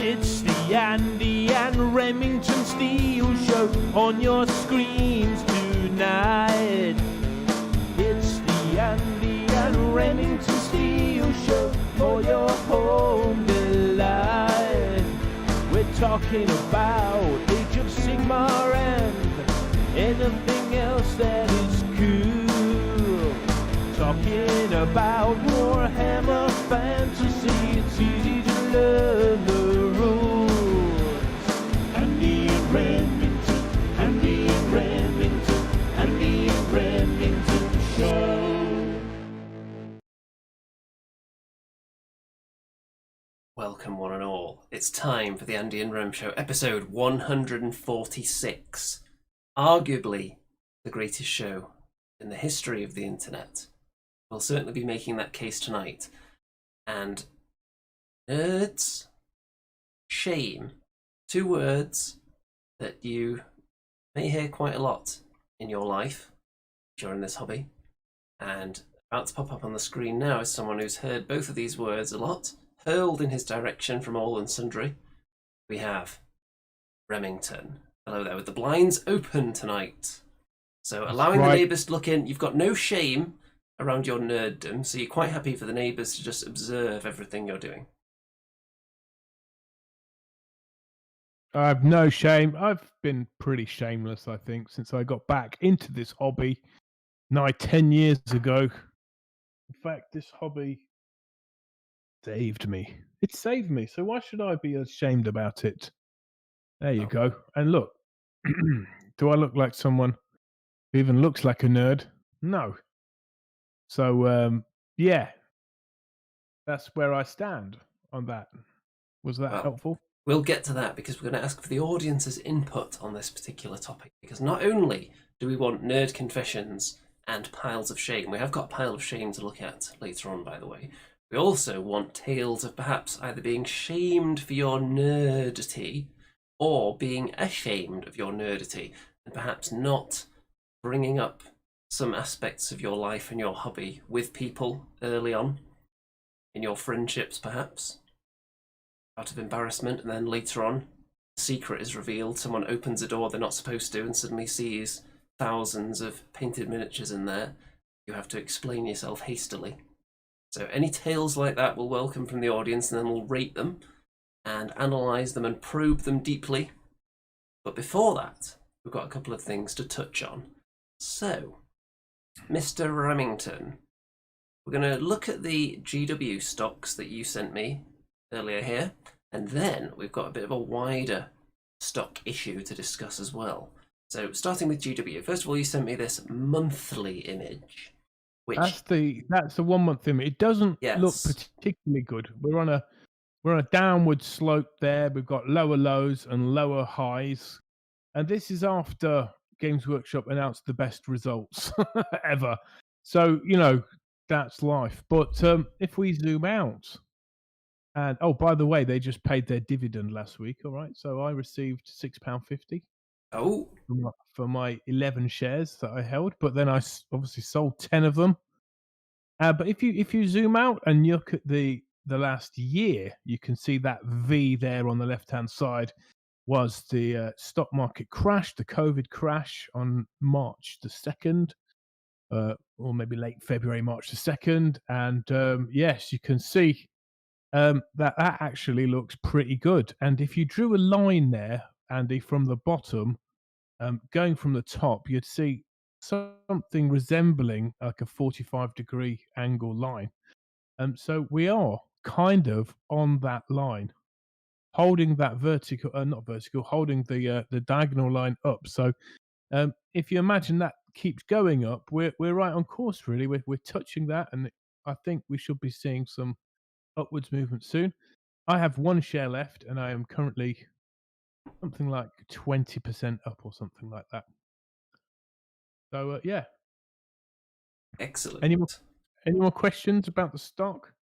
It's the Andy and Remington Steel Show on your screens tonight. It's the Andy and Remington Steel Show for your home delight. We're talking about Age of Sigmar and anything else that is cool. Talking about Warhammer Fantasy, it's easy to learn the rules. Andy and Remington, Andy and Remington, Andy and Remington Show. Welcome one and all. It's time for the Andy and Rem Show, episode 146. Arguably the greatest show in the history of the internet. We'll certainly be making that case tonight. And nerds, shame, two words that you may hear quite a lot in your life during this hobby. And about to pop up on the screen now is someone who's heard both of these words a lot, hurled in his direction from all and sundry. We have Remington. Hello there, with the blinds open tonight. So allowing the neighbours to look in, you've got no shame around your nerddom, so you're quite happy for the neighbours to just observe everything you're doing. I have no shame. I've been pretty shameless, I think, since I got back into this hobby nigh 10 years ago. In fact, this hobby saved me. It saved me, so why should I be ashamed about it? There you go. And look, do I look like someone who even looks like a nerd? No. So, yeah, that's where I stand on that. Was that helpful? We'll get to that because we're going to ask for the audience's input on this particular topic. Because not only do we want nerd confessions and piles of shame, we have got a pile of shame to look at later on, by the way. We also want tales of perhaps either being shamed for your nerdity or being ashamed of your nerdity and perhaps not bringing up some aspects of your life and your hobby with people early on, in your friendships perhaps, out of embarrassment, and then later on, a secret is revealed, someone opens a door they're not supposed to and suddenly sees thousands of painted miniatures in there. You have to explain yourself hastily. So any tales like that we'll welcome from the audience, and then we'll rate them and analyse them and probe them deeply. But before that, we've got a couple of things to touch on. So, Mr. Remington, we're going to look at the GW stocks that you sent me earlier here, and then we've got a bit of a wider stock issue to discuss as well. So, starting with GW, first of all, you sent me this monthly image, which that's the 1 month image. It doesn't look particularly good. We're on a downward slope there. We've got lower lows and lower highs, and this is after Games Workshop announced the best results ever. So, you know, that's life. But if we zoom out, and oh, by the way, they just paid their dividend last week. All right, so I received £6.50. Oh, for my 11 shares that I held, but then I obviously sold 10 of them. But if you zoom out and you look at the last year, you can see that V there on the left-hand side was the stock market crash, the COVID crash on March the 2nd, or maybe late February, March the 2nd. And yes, you can see that actually looks pretty good. And if you drew a line there, Andy, from the bottom, going from the top, you'd see something resembling like a 45-degree angle line. So we are kind of on that line, holding that vertical, not vertical, holding the diagonal line up. So if you imagine that keeps going up, we're right on course, really. We're touching that, and I think we should be seeing some upwards movement soon. I have one share left, and I am currently something like 20% up or something like that. So yeah. Excellent. Any more questions about the stock?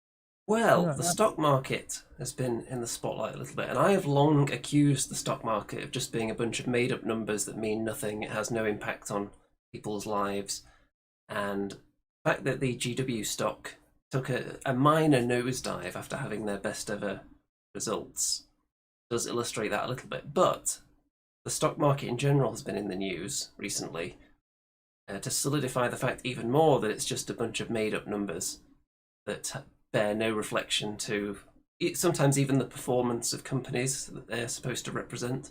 Well, the stock market has been in the spotlight a little bit, and I have long accused the stock market of just being a bunch of made-up numbers that mean nothing. It has no impact on people's lives. And the fact that the GW stock took a minor nosedive after having their best ever results does illustrate that a little bit. But the stock market in general has been in the news recently to solidify the fact even more that it's just a bunch of made up numbers that bear no reflection to sometimes even the performance of companies that they're supposed to represent.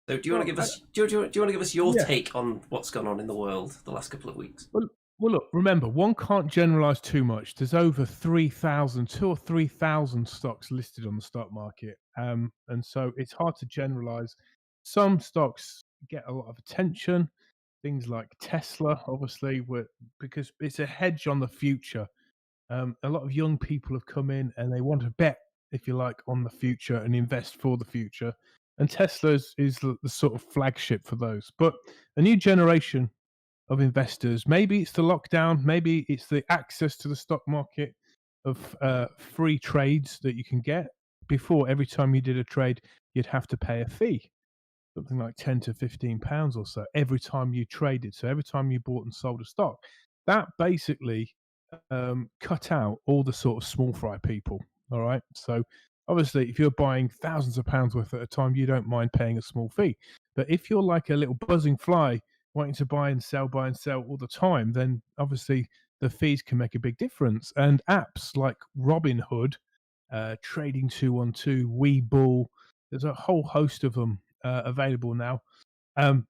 So, do you want to give us do you want to give us your Yeah. take on what's gone on in the world the last couple of weeks? Well, look, remember, one can't generalize too much. There's over 2 or 3,000 stocks listed on the stock market. And so it's hard to generalize. Some stocks get a lot of attention, things like Tesla, obviously, because it's a hedge on the future. A lot of young people have come in and they want to bet, if you like, on the future and invest for the future. And Tesla is the sort of flagship for those. But a new generation of investors. Maybe it's the lockdown, maybe it's the access to the stock market of free trades that you can get. Before, every time you did a trade, you'd have to pay a fee, something like £10 to £15 or so, every time you traded. So every time you bought and sold a stock, that basically cut out all the sort of small fry people. All right. So obviously, if you're buying thousands of pounds worth at a time, you don't mind paying a small fee. But if you're like a little buzzing fly wanting to buy and sell all the time, then obviously the fees can make a big difference. And apps like Robinhood, Trading 212, Webull, there's a whole host of them available now. Um,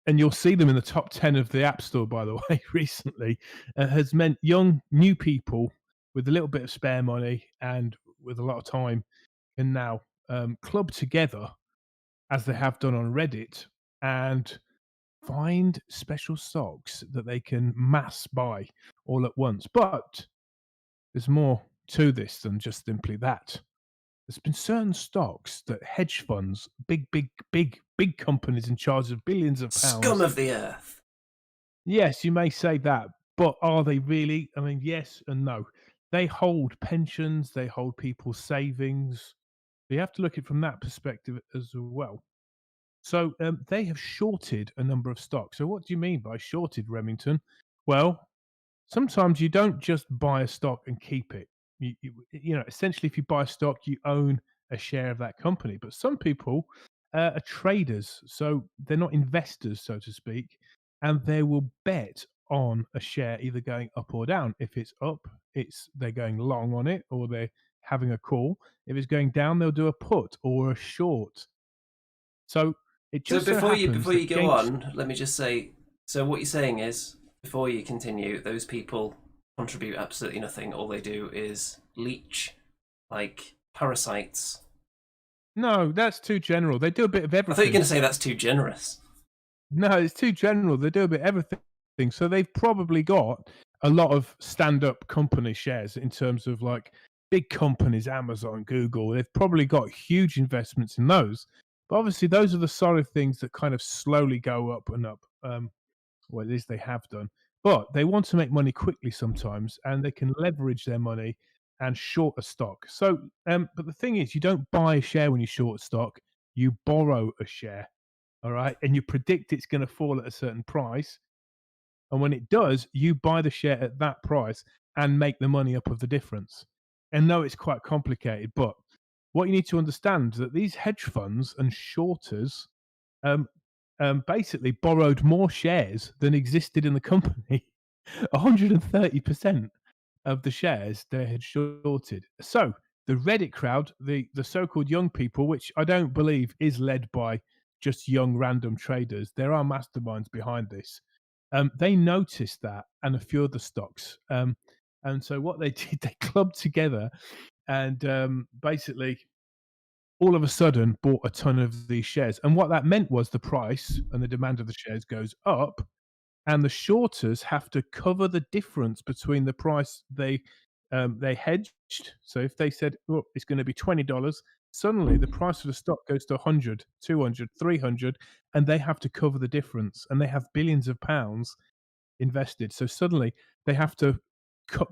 and you'll see them in the top 10 of the App Store, by the way, recently, has meant new people with a little bit of spare money and with a lot of time can now club together, as they have done on Reddit, and find special stocks that they can mass buy all at once. But there's more to this than just simply that. There's been certain stocks that hedge funds, big companies in charge of billions of Scum pounds. of the earth. Yes, you may say that, but are they really? I mean, yes and no. They hold pensions, they hold people's savings. You have to look at it from that perspective as well. So they have shorted a number of stocks. So what do you mean by shorted, Remington? Well, sometimes you don't just buy a stock and keep it. Essentially, if you buy a stock, you own a share of that company. But some people are traders, so they're not investors, so to speak, and they will bet on a share either going up or down. If it's up, they're going long on it, or they're having a call. If it's going down, they'll do a put or a short. So it So just so happens before you that go on, let me just say. So what you're saying is, before you continue, those people contribute absolutely nothing. All they do is leech like parasites. no, that's too general. They do a bit of I thought you were everything. going to say that's too generous. No, it's too general. They do a bit of everything. So they've probably got a lot of stand-up company shares in terms of like big companies, Amazon, Google. They've probably got huge investments in those. But obviously, those are the sort of things that kind of slowly go up and up. Well, at least they have done. But they want to make money quickly sometimes, and they can leverage their money and short a stock. So, but the thing is, you don't buy a share when you short a stock. You borrow a share, all right, and you predict it's going to fall at a certain price. And when it does, you buy the share at that price and make the money up of the difference. And no, it's quite complicated, but what you need to understand is that these hedge funds and shorters um, basically borrowed more shares than existed in the company. 130% of the shares they had shorted. So the Reddit crowd, the so-called young people, which I don't believe is led by just young random traders, there are masterminds behind this. They noticed that and a few other stocks. And so what they did, they clubbed together and basically all of a sudden bought a ton of these shares. And what that meant was the price and the demand of the shares goes up, and the shorters have to cover the difference between the price they hedged. So if they said, "Oh, it's going to be $20," suddenly the price of the stock goes to 100, 200, 300, and they have to cover the difference. And they have billions of pounds invested. So suddenly they have to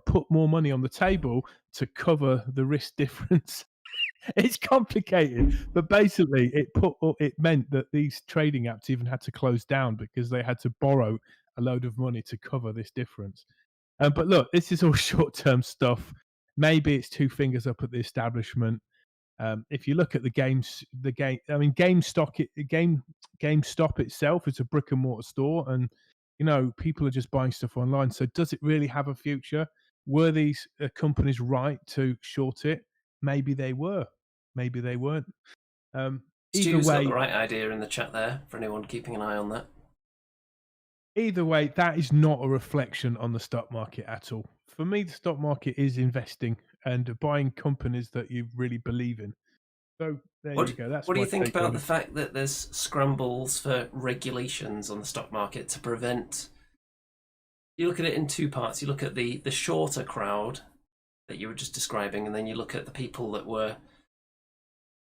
put more money on the table to cover the risk difference. It's complicated, but basically it meant that these trading apps even had to close down because they had to borrow a load of money to cover this difference. But look, this is all short-term stuff. Maybe it's two fingers up at the establishment. If you look at I mean, GameStop itself is a brick and mortar store, and people are just buying stuff online. So, does it really have a future? Were these companies right to short it? Maybe they were. Maybe they weren't. Um, either Stu's got the way, right idea in the chat there for anyone keeping an eye on that. that is not a reflection on the stock market at all. For me, the stock market is investing and buying companies that you really believe in. So there you go. That's What do my you think take about on the it. fact that there's scrambles for regulations on the stock market to prevent? You look at it in two parts. You look at the shorter crowd that you were just describing, and then you look at the people that were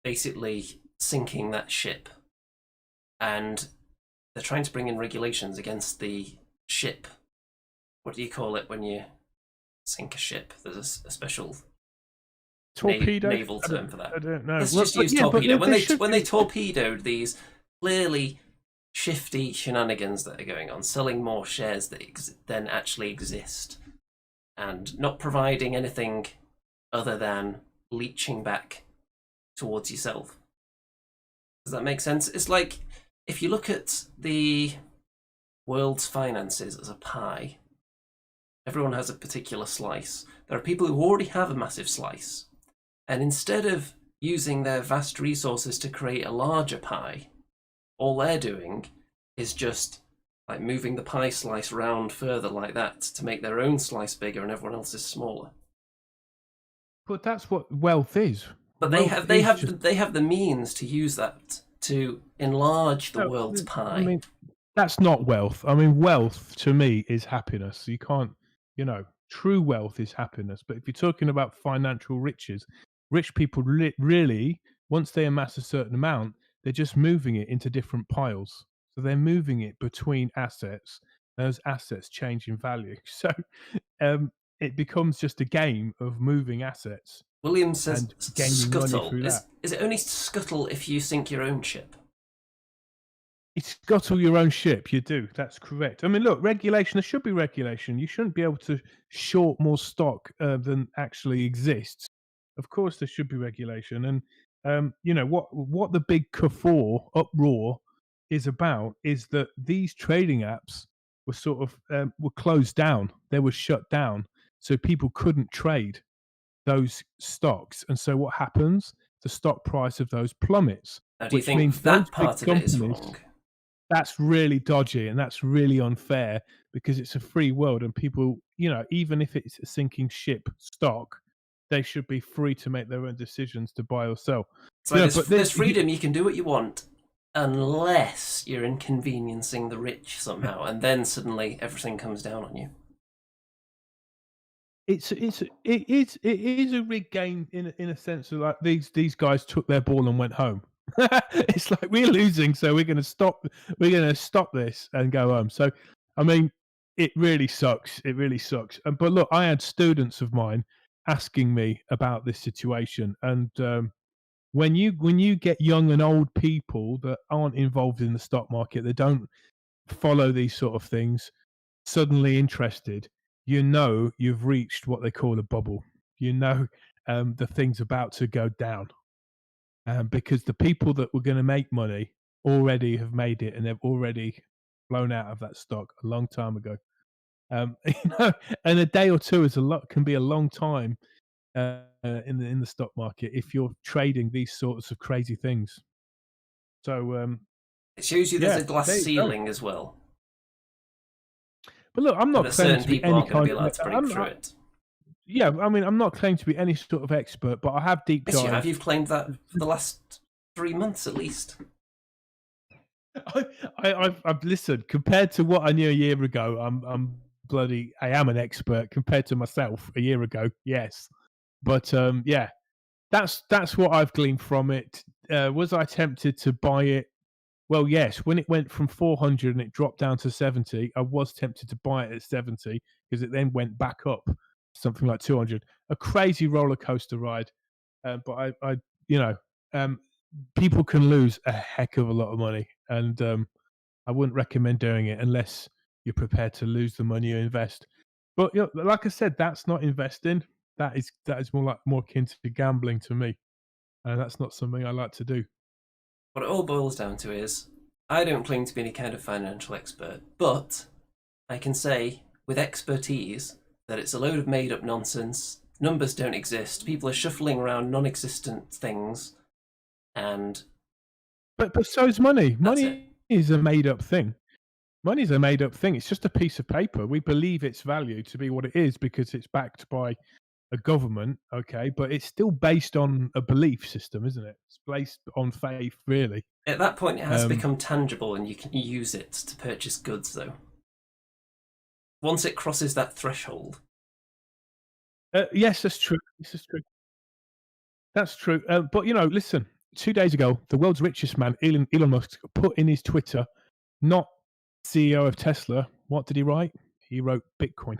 basically sinking that ship, and they're trying to bring in regulations against the ship. What do you call it when you sink a ship? There's a special Torpedo? naval term for that. I don't know. Let's Well, just but use yeah, but torpedo. there When they be- torpedoed these clearly shifty shenanigans that are going on, selling more shares that then actually exist, and not providing anything other than leeching back towards yourself. Does that make sense? It's like if you look at the world's finances as a pie, everyone has a particular slice. There are people who already have a massive slice, and instead of using their vast resources to create a larger pie, all they're doing is just like moving the pie slice round further like that to make their own slice bigger and everyone else's smaller. But that's what wealth is. But Wealth they is have just they have the means to use that to enlarge the no, world's I pie. mean, that's not wealth. I mean, wealth to me is happiness. You can't, true wealth is happiness. But if you're talking about financial riches, rich people really, once they amass a certain amount, they're just moving it into different piles. So they're moving it between assets. Those assets change in value. So it becomes just a game of moving assets William says and gaining money scuttle. through that. Is it only scuttle if you sink your own ship? It's scuttle your own ship. You do. That's correct. I mean, look, regulation. There should be regulation. You shouldn't be able to short more stock than actually exists. Of course, there should be regulation. And what the big uproar is about is that these trading apps were sort of were closed down. They were shut down, so people couldn't trade those stocks. And so what happens? The stock price of those plummets, Now, do you which means think those that big part of it is companies. wrong? That's really dodgy and that's really unfair because it's a free world and people, even if it's a sinking ship stock, they should be free to make their own decisions to buy or sell. It's like But there's freedom. You can do what you want, unless you're inconveniencing the rich somehow, and then suddenly everything comes down on you. it is a rigged game in a sense of like these guys took their ball and went home. It's like we're losing, so we're gonna stop this and go home. So I mean, it really sucks. It really sucks. But look, I had students of mine asking me about this situation, and when you get young and old people that aren't involved in the stock market, they don't follow these sort of things, suddenly interested, you've reached what they call a bubble. You know, the thing's about to go down, because the people that were going to make money already have made it, and they've already blown out of that stock a long time ago. You know, and a day or two can be a long time in the stock market if you're trading these sorts of crazy things. So It shows you there's yeah, a glass there you go. ceiling as well, But look, I'm and not that claiming certain to be people any aren't going to kind be allowed to of. break through it. Yeah, I mean, I'm not claiming to be any sort of expert, but I have deep Yes, you have. dived. You've claimed that for the last 3 months at least. I've listened. Compared to what I knew a year ago, I am an expert compared to myself a year ago. Yes, but yeah, that's what I've gleaned from it. Was I tempted to buy it? Well, yes. When it went from 400 and it dropped down to 70, I was tempted to buy it at 70 because it then went back up something like 200. A crazy roller coaster ride. But you know, um, people can lose a heck of a lot of money, and I wouldn't recommend doing it unless you're prepared to lose the money you invest. But like I said, that's not investing. That is more akin to gambling to me. and that's not something I like to do. What it all boils down to is, I don't claim to be any kind of financial expert, but I can say with expertise that it's a load of made up nonsense. Numbers don't exist. People are shuffling around non existent things, and But so is money. that's it. Money is a made up thing. Money's a made up thing. It's just a piece of paper. We believe its value to be what it is because it's backed by a government, okay, but it's still based on a belief system, isn't it? It's based on faith, really. At that point, it has Um, become tangible and you can use it to purchase goods, though. Once it crosses that threshold, yes, that's true. This is true. That's true. But listen. 2 days ago, the world's richest man, Elon Musk, put in his Twitter, not CEO of Tesla. What did he write? He wrote Bitcoin.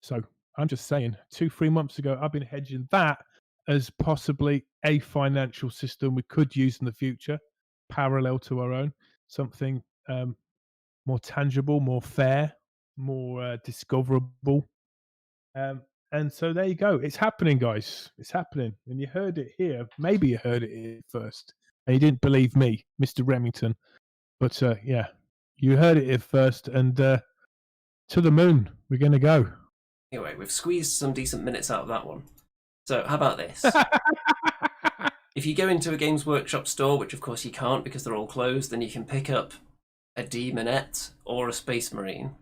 So I'm just saying, 2-3 months ago, I've been hedging that as possibly a financial system we could use in the future, parallel to our own, something more tangible, more fair, more discoverable. And so there you go. It's happening, guys. It's happening. And you heard it here. Maybe you heard it here first. And you didn't believe me, Mr. Remington. But yeah, you heard it here first. And to the moon, we're going to go. anyway, we've squeezed some decent minutes out of that one. So, how about this? If you go into a Games Workshop store, which of course you can't because they're all closed, then you can pick up a Demonette or a Space Marine.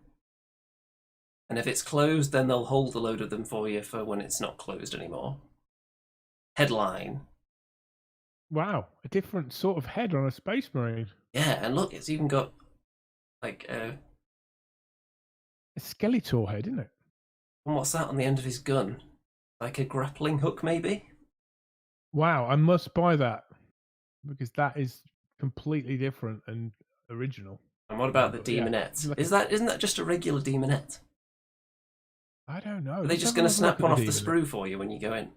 And if it's closed, then they'll hold a load of them for you for when it's not closed anymore. Headline. Wow, a different sort of head on a Space Marine. Yeah, and look, it's even got like A Skeletor head, isn't it? and what's that on the end of his gun? Like a grappling hook, maybe? Wow, I must buy that because that is completely different and original. And what about the But yeah, Demonette? like Isn't that just a regular Demonette? I don't know. Are they just going to snap one off the sprue for you when you go in?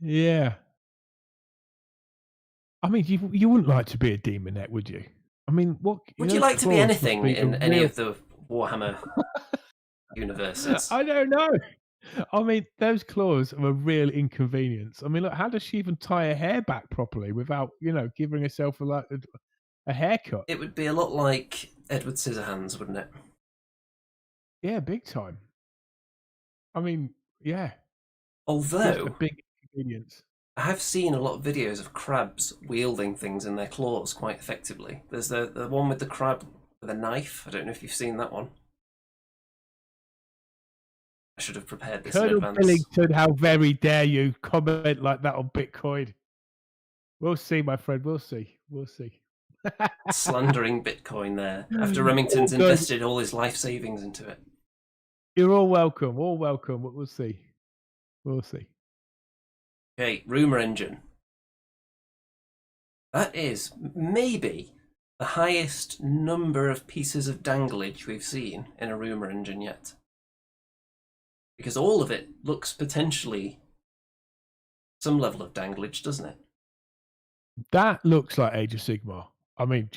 Yeah. I mean, you wouldn't like to be a demonette, would you? I mean, what Would you those like to be claws must anything be a in any real- of the Warhammer universes? I don't know. I mean, those claws are a real inconvenience. I mean, look, how does she even tie her hair back properly without, giving herself a haircut? It would be a lot like Edward Scissorhands, wouldn't it? Yeah, big time. I mean, yeah, just a Although, big inconvenience. I have seen a lot of videos of crabs wielding things in their claws quite effectively. There's the one with the crab with a knife. I don't know if you've seen that one. I should have prepared this in Colonel advance. Billington, how very dare you comment like that on Bitcoin? We'll see, my friend. We'll see. We'll see. Slandering Bitcoin there after Remington's All good. invested all his life savings into it. You're all welcome. All welcome. We'll see. We'll see. Okay, Rumour Engine. That is maybe the highest number of pieces of danglage we've seen in a Rumour Engine yet. Because all of it looks potentially some level of danglage, doesn't it? That looks like Age of Sigmar. I mean,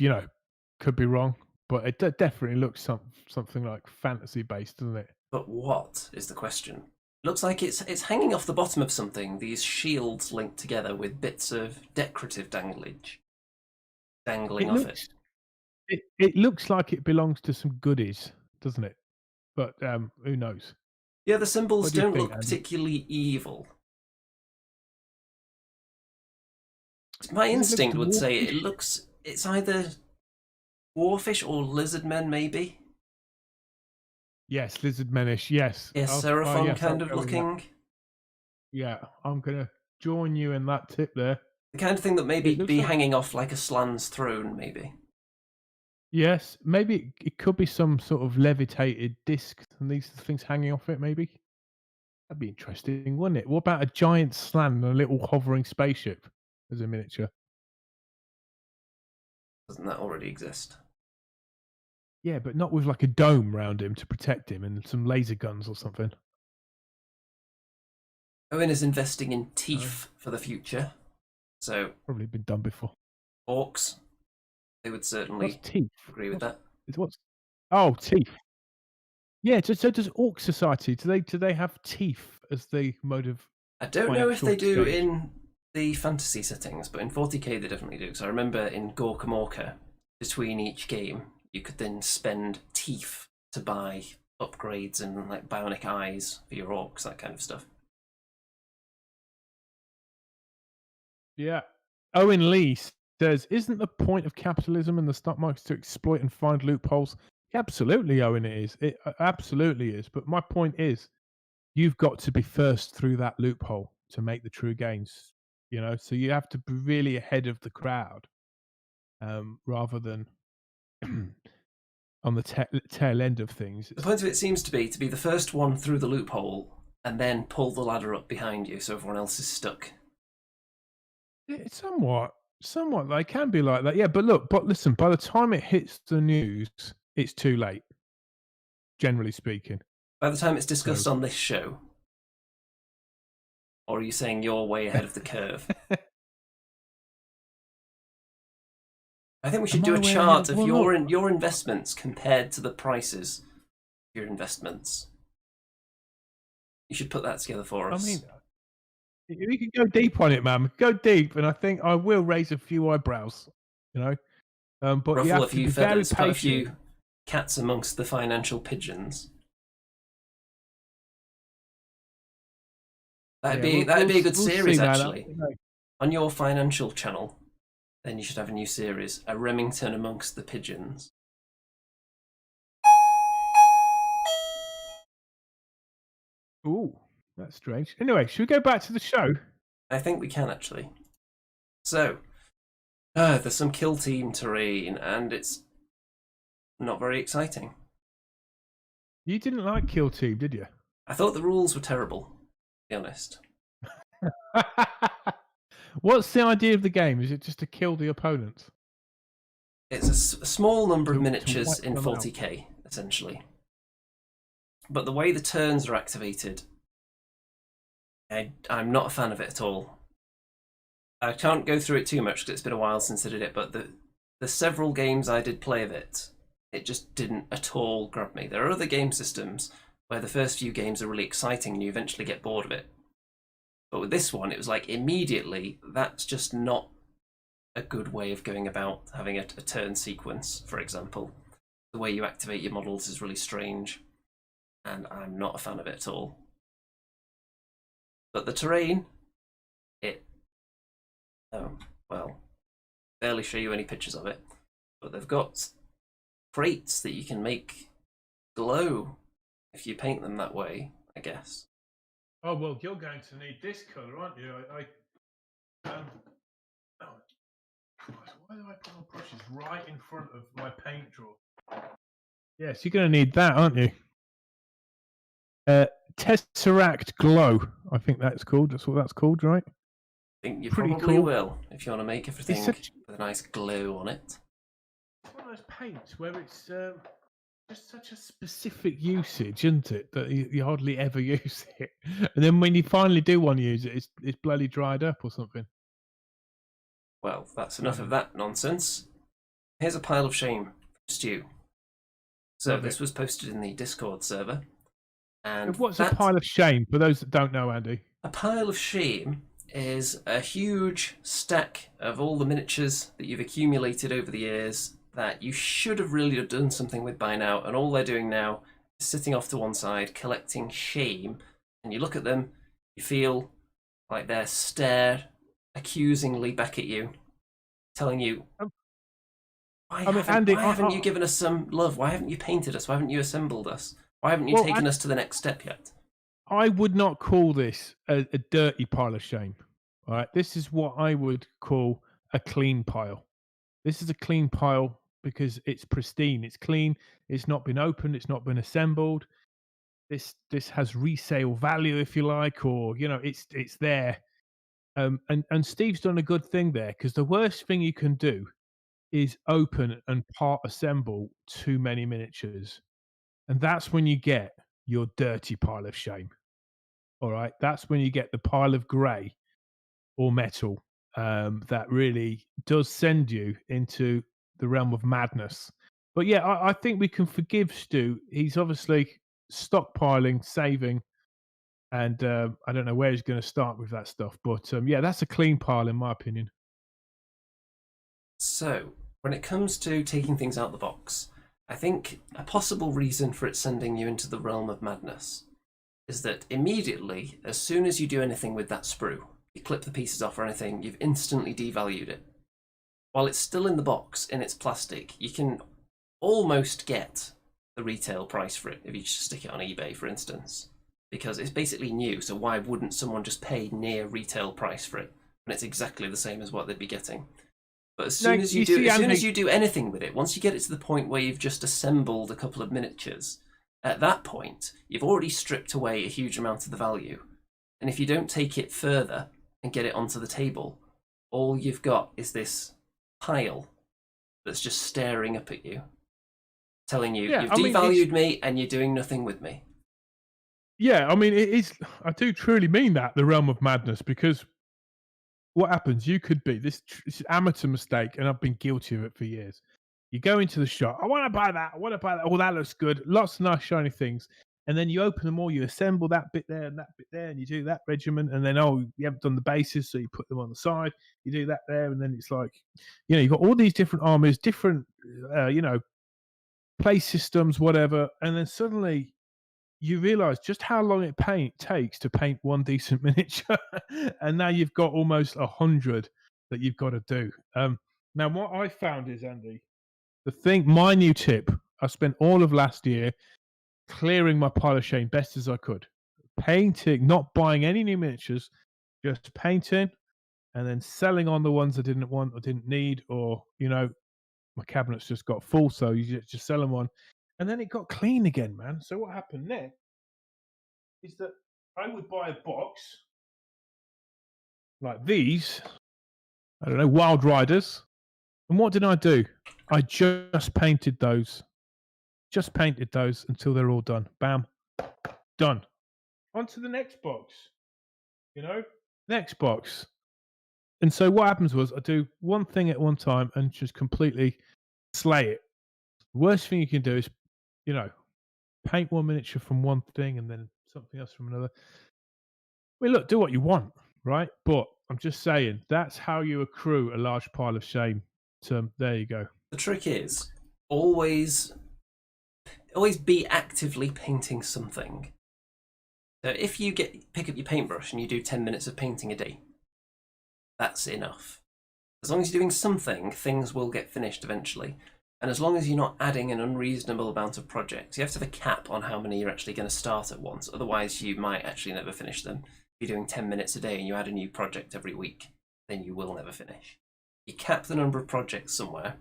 could be wrong, but it definitely looks something like fantasy based, doesn't it? But what is the question? Looks like it's hanging off the bottom of something, these shields linked together with bits of decorative danglage dangling off it. It looks like it belongs to some goodies, doesn't it? But who knows? Yeah, the symbols What do you don't think, look Andy? particularly evil. My Does it look instinct would say dwarfish? it's either dwarfish or lizard men, maybe. Yes, lizard menish. Yes. Yeah, Seraphon yes, kind I'll of go with that. looking. Yeah, I'm gonna join you in that tip there. The kind of thing that maybe It looks be like- hanging off like a Slan's throne, maybe. Yes, maybe it could be some sort of levitated disc and these things hanging off it. Maybe that'd be interesting, wouldn't it? What about a giant slan and a little hovering spaceship as a miniature? Doesn't that already exist? Yeah, but not with like a dome round him to protect him and some laser guns or something. Owen is investing in teeth for the future. So, Probably been done before. orcs, they would certainly What's teeth? agree with that. What's oh teeth? Yeah. So does Orc Society? Do they have teeth as the mode of I don't know if financial they do exchange? in the fantasy settings, but in 40k they definitely do. Because I remember in Gorka Morka, between each game, you could then spend teeth to buy upgrades and like bionic eyes for your orcs, that kind of stuff. Yeah. Owen Lee says, "Isn't the point of capitalism and the stock market to exploit and find loopholes?" Absolutely, Owen, it is. It absolutely is. But my point is, you've got to be first through that loophole to make the true gains. So you have to be really ahead of the crowd, rather than on the tail end of things. The point of it seems to be the first one through the loophole and then pull the ladder up behind you so everyone else is stuck. It's somewhat. They can be like that, yeah. But listen. By the time it hits the news, it's too late. Generally speaking. By the time it's discussed So on this show, or are you saying you're way ahead of the curve? I think we should Am do I a way chart ahead? of Well, look. your investments compared to the prices of your investments. You should put that together for I us. mean, we can go deep on it, man. Go deep, and I think I will raise a few eyebrows. You know, but you Ruffle a have to few be very feathers, put a patient. few cats amongst the financial pigeons. That'd Yeah, be we'll that'd we'll be a s- good we'll see, series man. actually. On your financial channel, then you should have a new series, a Remington amongst the pigeons. Ooh, that's strange. Anyway, should we go back to the show? I think we can actually. So, there's some kill team terrain, and it's not very exciting. You didn't like Kill Team, did you? I thought the rules were terrible, to be honest. What's the idea of the game? Is it just to kill the opponent? It's a small number of To miniatures wipe in them out? 40k, essentially. But the way the turns are activated, I'm not a fan of it at all. I can't go through it too much because it's been a while since I did it, but the several games I did play of it, it just didn't at all grab me. There are other game systems where the first few games are really exciting and you eventually get bored of it. But with this one, it was like immediately, that's just not a good way of going about having a turn sequence, for example. The way you activate your models is really strange, and I'm not a fan of it at all. But the terrain, oh, well, barely show you any pictures of it, but they've got crates that you can make glow if you paint them that way, I guess. Oh well, you're going to need this color, aren't you? Oh, why do I put my brushes right in front of my paint drawer? Yes, you're going to need that, aren't you? Tesseract Glow, I think that's called. That's what that's called, right? I think you Pretty probably cool. will if you want to make everything with a nice glow on it. It's one of those paints where it's just such a specific usage, isn't it? That you hardly ever use it, and then when you finally do want to use it, it's bloody dried up or something. Well, that's enough of that nonsense. Here's a pile of shame from Stu. So Love this it. was posted in the Discord server. And What's a pile of shame for those that don't know, Andy? a pile of shame is a huge stack of all the miniatures that you've accumulated over the years that you should have really done something with by now, and all they're doing now is sitting off to one side, collecting shame, and you look at them, you feel like they stare accusingly back at you, telling you, why haven't you given us some love? Why haven't you painted us? Why haven't you assembled us? Why haven't you taken us to the next step yet? I would not call this a dirty pile of shame. All right, this is what I would call a clean pile. This is a clean pile because it's pristine, it's clean, it's not been opened, it's not been assembled. This has resale value, if you like, or it's there. And Steve's done a good thing there, because the worst thing you can do is open and part assemble too many miniatures, and that's when you get your dirty pile of shame. All right, that's when you get the pile of grey or metal, that really does send you into the realm of madness. But yeah, I think we can forgive Stu. He's obviously stockpiling, saving, and I don't know where he's going to start with that stuff. But yeah, that's a clean pile in my opinion. So, when it comes to taking things out of the box, I think a possible reason for it sending you into the realm of madness is that immediately, as soon as you do anything with that sprue, you clip the pieces off or anything, you've instantly devalued it. While it's still in the box, in its plastic, you can almost get the retail price for it if you just stick it on eBay, for instance. Because it's basically new, so why wouldn't someone just pay near retail price for it when it's exactly the same as what they'd be getting? But as soon as you do, as soon as you do anything with it, once you get it to the point where you've just assembled a couple of miniatures, at that point you've already stripped away a huge amount of the value. And if you don't take it further and get it onto the table, all you've got is this pile that's just staring up at you, telling you you've devalued me and you're doing nothing with me. Yeah, I mean, it is. I do truly mean that, the realm of madness, because what happens? You could be this amateur mistake, and I've been guilty of it for years. You go into the shop. I want to buy that. I want to buy that. Oh, that looks good. Lots of nice shiny things. And then you open them all. You assemble that bit there and that bit there, and you do that regiment. And then you haven't done the bases, so you put them on the side. You do that there, and then it's like, you've got all these different armies, different, play systems, whatever. And then suddenly you realize just how long it takes to paint one decent miniature, and now you've got almost 100 that you've got to do. Now, what I found is, Andy, my new tip, I spent all of last year clearing my pile of shame best as I could, painting, not buying any new miniatures, just painting, and then selling on the ones I didn't want or didn't need, or my cabinets just got full, so you just sell them on. And then it got clean again, man. So what happened next is that I would buy a box like these, I don't know, Wild Riders. And what did I do? I just painted those. Just painted those until they're all done. Bam. Done. On to the next box. Next box. And so what happens was I do one thing at one time and just completely slay it. The worst thing you can do is, paint one miniature from one thing and then something else from another. Well, look, do what you want, right? But I'm just saying that's how you accrue a large pile of shame. So there you go. The trick is always be actively painting something. So if you pick up your paintbrush and you do 10 minutes of painting a day, that's enough. As long as you're doing something, things will get finished eventually. And as long as you're not adding an unreasonable amount of projects, you have to have a cap on how many you're actually going to start at once. Otherwise, you might actually never finish them. If you're doing 10 minutes a day and you add a new project every week, then you will never finish. You cap the number of projects somewhere.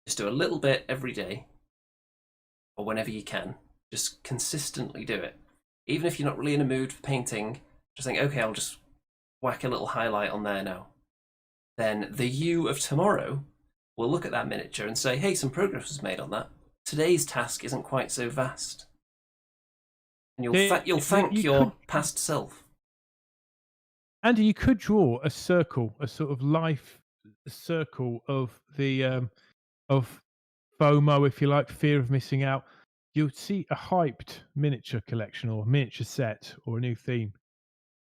Just do a little bit every day, or whenever you can. Just consistently do it. Even if you're not really in a mood for painting, just think, okay, I'll just whack a little highlight on there now. Then the you of tomorrow will look at that miniature and say, hey, some progress was made on that. Today's task isn't quite so vast. And you'll thank your past self. Andy, you could draw a circle, a sort of life circle of the of FOMO, if you like, fear of missing out. You'll see a hyped miniature collection or miniature set or a new theme,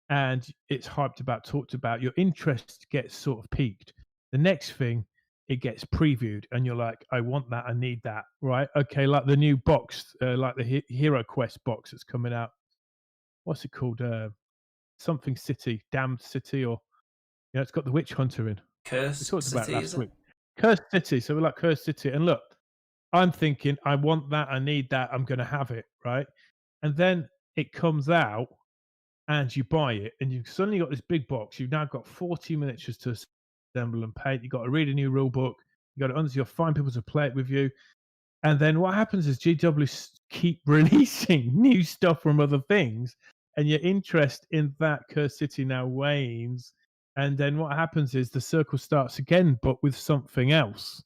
and it's hyped about, talked about. Your interest gets sort of piqued. The next thing, it gets previewed, and you're like, I want that, I need that, right? Okay, like the new box, like the Hero Quest box that's coming out. What's it called? Something City, Damned City, or it's got the Witch Hunter in. Cursed we talked City, about it last week. Cursed City. So we're like Cursed City, and look, I'm thinking, I want that, I need that, I'm going to have it, right? And then it comes out, and you buy it, and you've suddenly got this big box. You've now got 40 miniatures to assemble and paint. You've got to read a new rule book. You've got to find people to play it with you. And then what happens is GW keep releasing new stuff from other things, and your interest in that Cursed City now wanes. And then what happens is the circle starts again, but with something else.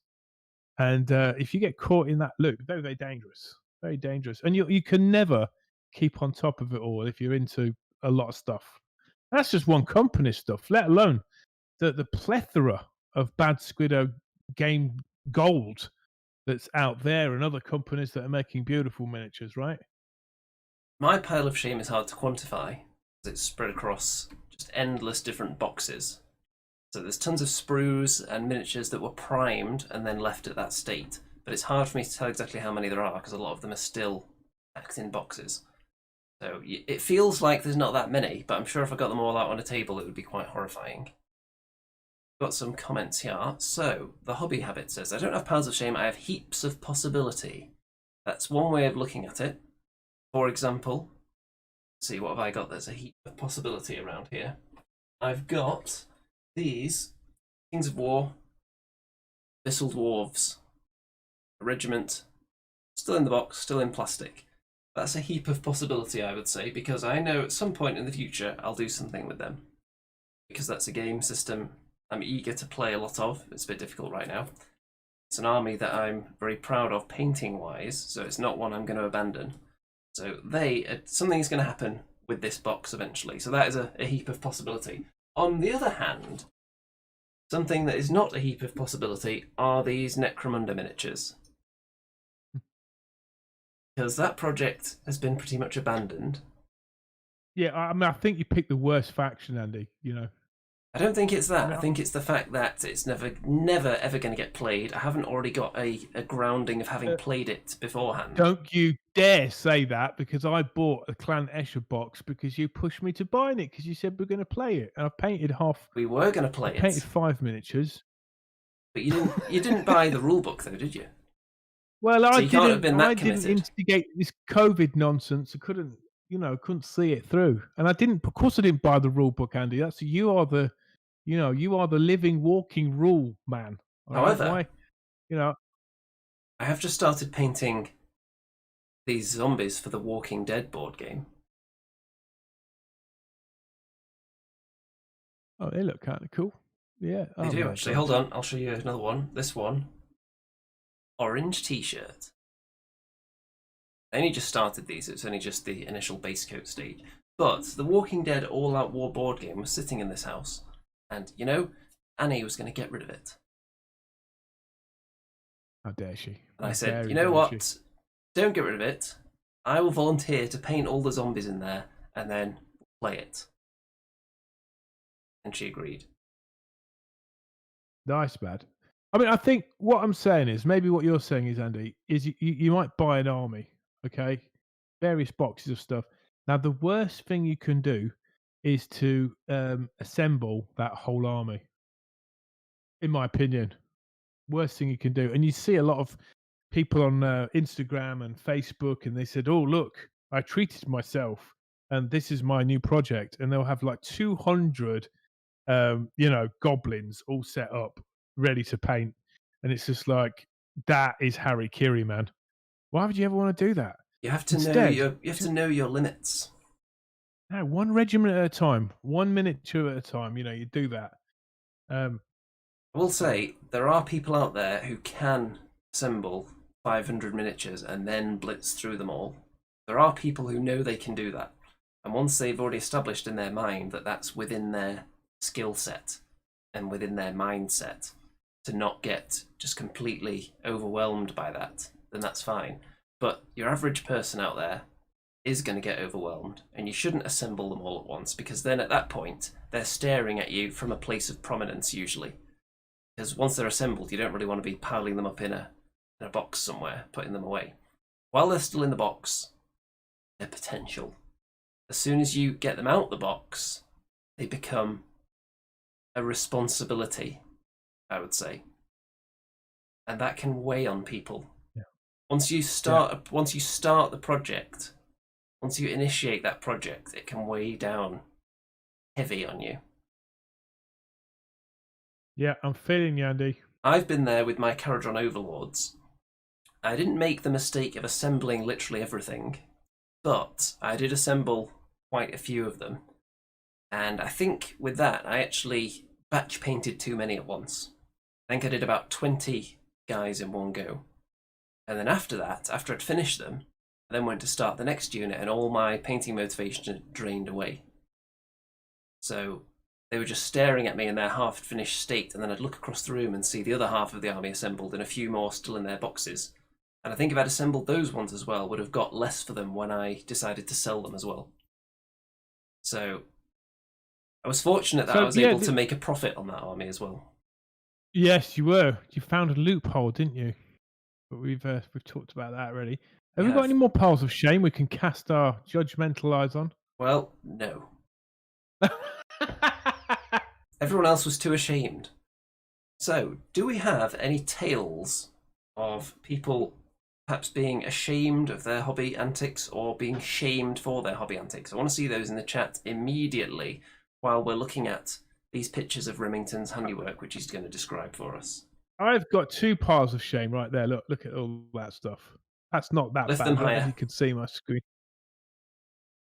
And if you get caught in that loop, very, very dangerous, very dangerous. And you can never keep on top of it all if you're into a lot of stuff. That's just one company stuff, let alone the plethora of bad Squiddo game gold that's out there and other companies that are making beautiful miniatures, right? My pile of shame is hard to quantify because it's spread across just endless different boxes. So there's tons of sprues and miniatures that were primed and then left at that state. But it's hard for me to tell exactly how many there are because a lot of them are still packed in boxes. So it feels like there's not that many, but I'm sure if I got them all out on a table it would be quite horrifying. Got some comments here. So, the Hobby Habit says, I don't have piles of shame, I have heaps of possibility. That's one way of looking at it. For example, let's see, what have I got? There's a heap of possibility around here. I've got these Kings of War, Viscel Dwarves, a regiment, still in the box, still in plastic. That's a heap of possibility, I would say, because I know at some point in the future I'll do something with them. Because that's a game system I'm eager to play a lot of. It's a bit difficult right now. It's an army that I'm very proud of painting-wise, so it's not one I'm going to abandon. So something's going to happen with this box eventually. So that is a heap of possibility. On the other hand, something that is not a heap of possibility are these Necromunda miniatures. Because that project has been pretty much abandoned. Yeah, I mean, I think you picked the worst faction, Andy. You know. I don't think it's that. I think it's the fact that it's never ever going to get played. I haven't already got a grounding of having played it beforehand. Don't you dare say that, because I bought a Clan Escher box because you pushed me to buying it because you said we're going to play it, and I painted half. We were going to play it. Painted 5 miniatures. But you didn't buy the rule book though, did you? Well, so I didn't instigate this COVID nonsense. I couldn't see it through, and I didn't. Of course, I didn't buy the rule book, Andy. You are the living, walking rule man. However, I have just started painting these zombies for the Walking Dead board game. Oh, they look kind of cool. Yeah, they do actually. Hold on, I'll show you another one. This one, orange t-shirt. I only just started these. It's only just the initial base coat stage. But the Walking Dead All-Out War board game was sitting in this house, and Annie was going to get rid of it. How dare she? And I said, you know what? Don't get rid of it. I will volunteer to paint all the zombies in there and then play it. And she agreed. Nice, bad. I mean, I think what I'm saying is, maybe what you're saying is, Andy, is you might buy an army, okay? Various boxes of stuff. Now, the worst thing you can do is to assemble that whole army. In my opinion, worst thing you can do. And you see a lot of people on Instagram and Facebook, and they said, "Oh, look, I treated myself, and this is my new project." And they'll have like 200, goblins all set up, ready to paint, and it's just like, that is Harry Kiri, man. Why would you ever want to do that? You have to know your limits. No, one regiment at a time, 1 miniature at a time. You do that. I will say there are people out there who can assemble 500 miniatures and then blitz through them all. There are people who know they can do that, and once they've already established in their mind that that's within their skill set and within their mindset to not get just completely overwhelmed by that, then that's fine. But your average person out there is going to get overwhelmed, and you shouldn't assemble them all at once, because then at that point they're staring at you from a place of prominence usually. Because once they're assembled, you don't really want to be piling them up in a box somewhere, putting them away. While they're still in the box, they're potential. As soon as you get them out the box, they become a responsibility, I would say. And that can weigh on people. Yeah. Once you start the project, once you initiate that project, it can weigh down heavy on you. Yeah, I'm feeling you, Andy. I've been there with my Caradron Overlords. I didn't make the mistake of assembling literally everything, but I did assemble quite a few of them. And I think with that, I actually batch painted too many at once. I think I did about 20 guys in one go. And then after that, after I'd finished them, I then went to start the next unit, and all my painting motivation had drained away. So they were just staring at me in their half-finished state, and then I'd look across the room and see the other half of the army assembled and a few more still in their boxes. And I think if I'd assembled those ones as well, would have got less for them when I decided to sell them as well. So I was fortunate that I was able to make a profit on that army as well. Yes, you were. You found a loophole, didn't you? But we've talked about that already. Have we got any more piles of shame we can cast our judgmental eyes on? Well, no. Everyone else was too ashamed. So, do we have any tales of people perhaps being ashamed of their hobby antics or being shamed for their hobby antics? I want to see those in the chat immediately while we're looking at these pictures of Remington's handiwork, which he's going to describe for us. I've got 2 piles of shame right there. Look at all that stuff. That's not that Lift bad. them higher. As you can see my screen.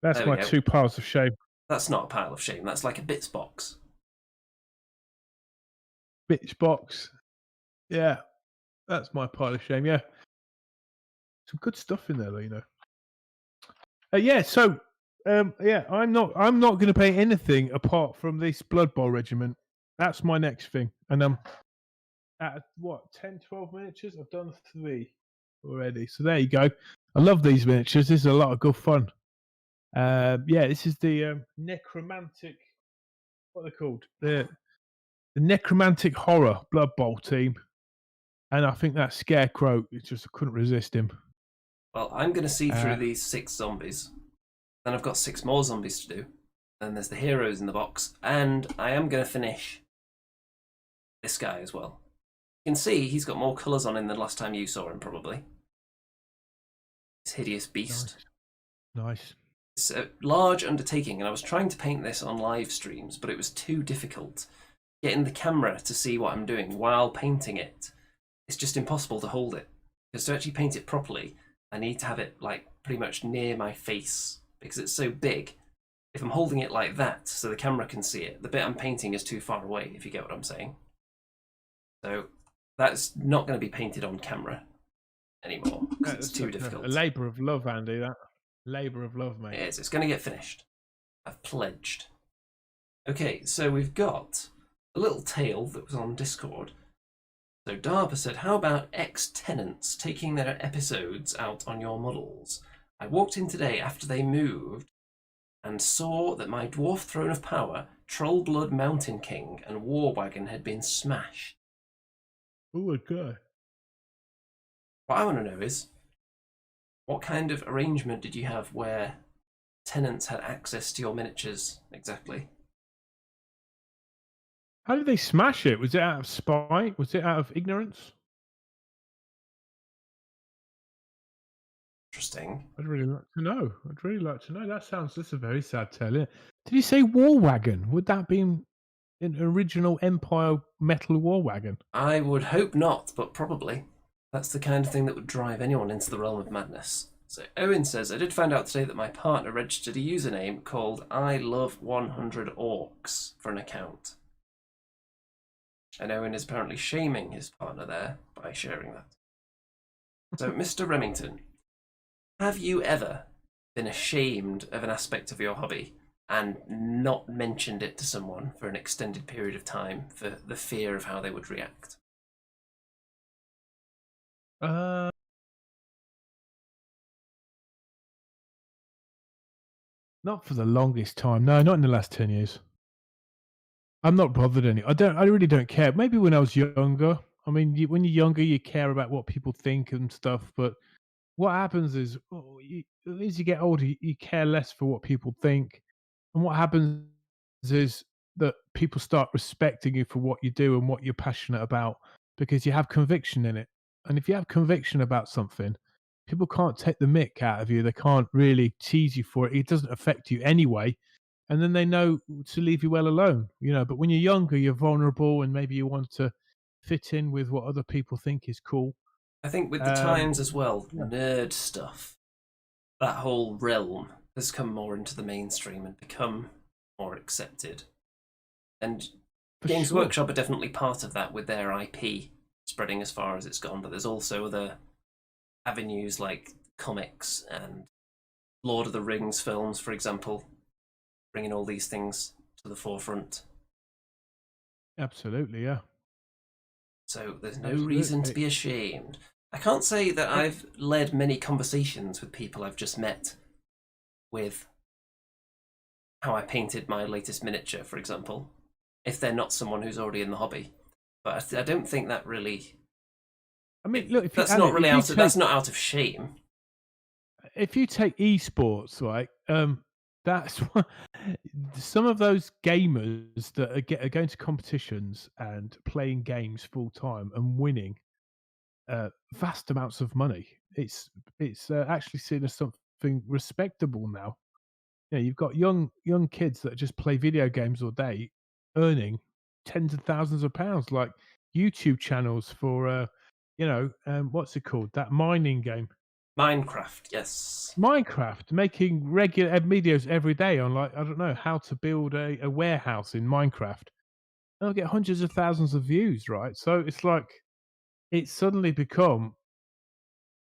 That's There we my go. 2 piles of shame. That's not a pile of shame. That's like a bits box. Bitch box. Yeah. That's my pile of shame, yeah. Some good stuff in there though, you know. Yeah, so yeah, I'm not going to pay anything apart from this Blood Bowl regiment. That's my next thing. And at what 10-12 miniatures, I've done 3 already. So there you go. I love these miniatures. This is a lot of good fun. Yeah, this is the necromantic. What are they called? The necromantic horror Blood Bowl team. And I think that Scarecrow, it's just I couldn't resist him. Well, I'm going to see through these 6 zombies. Then I've got 6 more zombies to do. Then there's the heroes in the box. And I am going to finish this guy as well. You can see he's got more colours on him than last time you saw him, probably. This hideous beast. Nice. It's a large undertaking, and I was trying to paint this on live streams, but it was too difficult. Getting the camera to see what I'm doing while painting it, it's just impossible to hold it. Because to actually paint it properly, I need to have it like pretty much near my face because it's so big. If I'm holding it like that so the camera can see it, the bit I'm painting is too far away, if you get what I'm saying. So that's not going to be painted on camera anymore because it's too difficult. A labour of love, Andy, that. Labour of love, mate. It is. It's going to get finished. I've pledged. Okay, so we've got a little tale that was on Discord. So Darba said, how about ex-tenants taking their episodes out on your models? I walked in today after they moved and saw that my Dwarf Throne of Power, Trollblood Mountain King and War Wagon had been smashed. Oh my god. What I want to know is, what kind of arrangement did you have where tenants had access to your miniatures exactly? How did they smash it? Was it out of spite? Was it out of ignorance? Interesting. I'd really like to know. That's a very sad tale. Yeah. Did you say War Wagon? Would that be an original Empire metal War Wagon? I would hope not, but probably. That's the kind of thing that would drive anyone into the realm of madness. So Owen says, I did find out today that my partner registered a username called I Love 100 Orcs for an account. And Owen is apparently shaming his partner there by sharing that. So, Mr. Remington, have you ever been ashamed of an aspect of your hobby and not mentioned it to someone for an extended period of time for the fear of how they would react? Not for the longest time. No, not in the last 10 years. I'm not bothered any. I really don't care. Maybe when I was younger. I mean, when you're younger, you care about what people think and stuff. But what happens is, as you get older, you care less for what people think. And what happens is that people start respecting you for what you do and what you're passionate about because you have conviction in it. And if you have conviction about something, people can't take the mick out of you. They can't really tease you for it. It doesn't affect you anyway. And then they know to leave you well alone, you know. But when you're younger, you're vulnerable and maybe you want to fit in with what other people think is cool. I think with the times as well, nerd stuff, that whole realm has come more into the mainstream and become more accepted. And Games Workshop are definitely part of that with their IP spreading as far as it's gone, but there's also other avenues like comics and Lord of the Rings films, for example, bringing all these things to the forefront. Absolutely, yeah. So there's no reason to be ashamed. I can't say that I've led many conversations with people I've just met with how I painted my latest miniature, for example, if they're not someone who's already in the hobby. But I don't think that really. I mean, look, if you, That's Andy, not really if you out of. take, That's not out of shame. if you take esports, right? That's some of those gamers that are going to competitions and playing games full time and winning vast amounts of money. It's actually seen as something respectable now. Yeah, you've got young kids that just play video games all day, earning tens of thousands of pounds, like YouTube channels for what's it called? That mining game. Minecraft, yes. Minecraft, making regular videos every day on, like, I don't know, how to build a warehouse in Minecraft. They'll get hundreds of thousands of views, right? So it's like it's suddenly become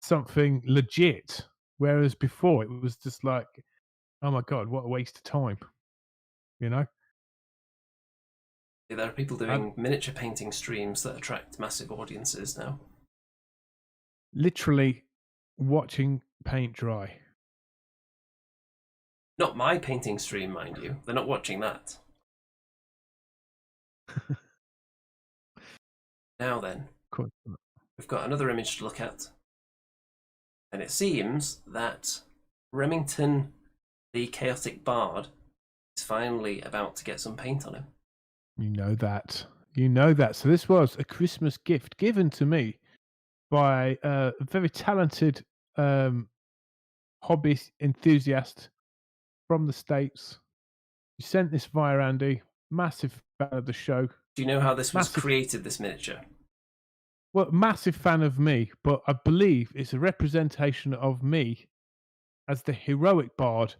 something legit. Whereas before it was just like, oh my god, what a waste of time. You know? There are people I doing miniature painting streams that attract massive audiences now. literally watching paint dry. Not my painting stream, mind you. They're not watching that. Now then, Cool. we've got another image to look at. And it seems that Remington, the chaotic bard, is finally about to get some paint on him. You know that. You know that. So this was a Christmas gift given to me by a very talented hobby enthusiast from the States. You sent this via Andy. Massive fan of the show. Do you know how this was Massive. created, this miniature? Well, massive fan of me, but I believe it's a representation of me as the heroic bard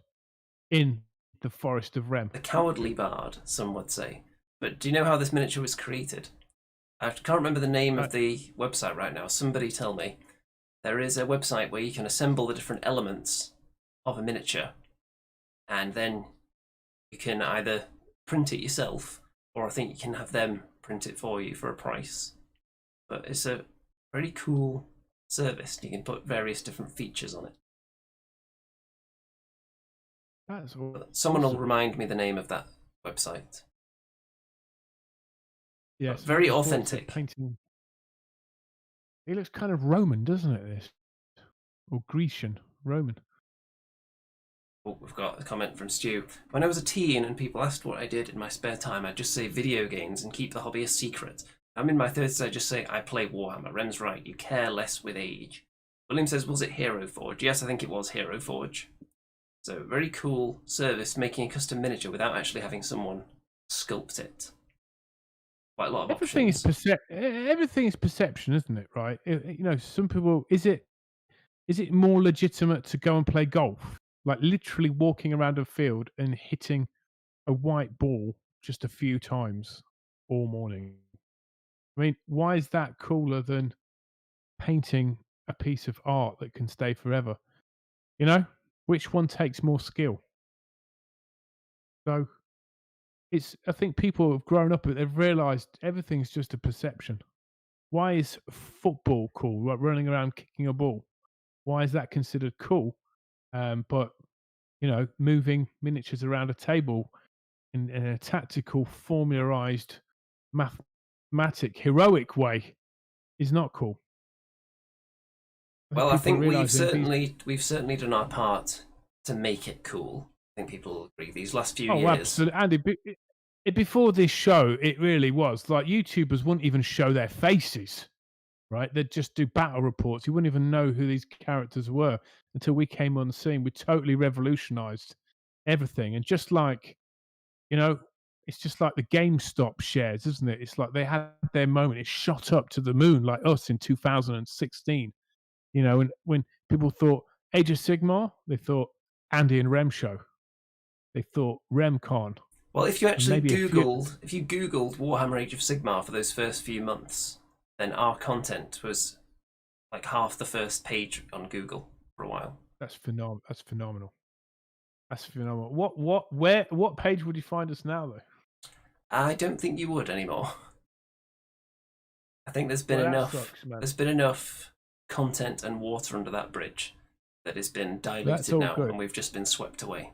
in the Forest of Rem. The cowardly bard, some would say. But do you know how this miniature was created? I can't remember the name of the website right now. Somebody tell me. There is a website where you can assemble the different elements of a miniature, and then you can either print it yourself, or I think you can have them print it for you for a price. But it's a very cool service. You can put various different features on it. That's Someone will remind me the name of that website. yes, Very looking forward to authentic. painting. It looks kind of Roman, doesn't it? This or Grecian, Roman. Oh, we've got a comment from Stu. When I was a teen and people asked what I did in my spare time, I'd just say video games and keep the hobby a secret. I'm in my 30s, I just say I play Warhammer. Rem's right, you care less with age. William says, was it Hero Forge? Yes, I think it was Hero Forge. So, very cool service, making a custom miniature without actually having someone sculpt it. Quite a lot of options. Everything is perception, isn't it? Right? Some people. Is it more legitimate to go and play golf, like literally walking around a field and hitting a white ball just a few times all morning? I mean, why is that cooler than painting a piece of art that can stay forever? You know, which one takes more skill? So I think people have grown up, they've realized everything's just a perception. Why is football cool, like running around kicking a ball? Why is that considered cool? But moving miniatures around a table in a tactical, formularized, mathematic, heroic way is not cool. Well, I think we've certainly done our part to make it cool. I think people will agree. These last few years. Absolutely, Andy. Before this show, it really was like YouTubers wouldn't even show their faces, right? They'd just do battle reports. You wouldn't even know who these characters were until we came on the scene. We totally revolutionized everything, and just like it's just like the GameStop shares, isn't it? It's like they had their moment. It shot up to the moon, like us in 2016. And when people thought Age of Sigmar, they thought Andy and Rem show. They thought RemCon. Well, if you actually Googled Warhammer Age of Sigmar for those first few months, then our content was like half the first page on Google for a while. That's phenomenal. That's phenomenal. That's phenomenal. What page would you find us now, though? I don't think you would anymore. I think there's been enough. There's been enough content and water under that bridge that has been That's diluted all now, good. and we've just been swept away.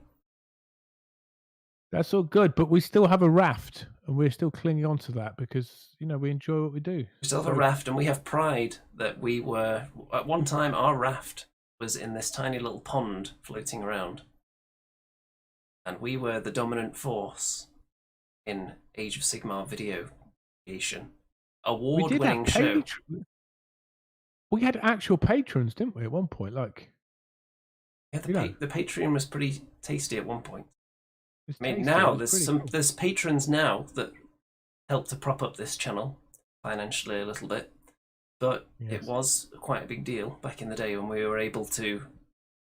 That's all good, but we still have a raft, and we're still clinging on to that because we enjoy what we do. We still have a raft, and we have pride that we were at one time. Our raft was in this tiny little pond floating around, and we were the dominant force in Age of Sigmar video creation. Award-winning show. We had actual patrons, didn't we? At one point, like Yeah, the Patreon was pretty tasty at one point. it's I mean, tasty, now it was pretty cool. there's patrons now that help to prop up this channel financially a little bit, but Yes. it was quite a big deal back in the day when we were able to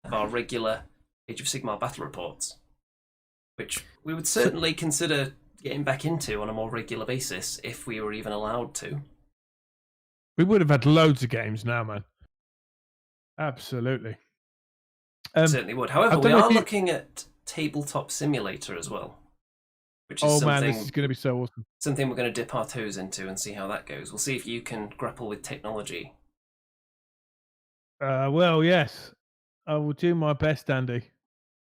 have our regular Age of Sigmar battle reports, which we would certainly consider getting back into on a more regular basis if we were even allowed to. We would have had loads of games now, man. Absolutely. Certainly would. However, we are looking at Tabletop Simulator as well, which is man, this is going to be so awesome. Something we're going to dip our toes into and see how that goes. We'll see if you can grapple with technology. Well, yes, I will do my best, Andy.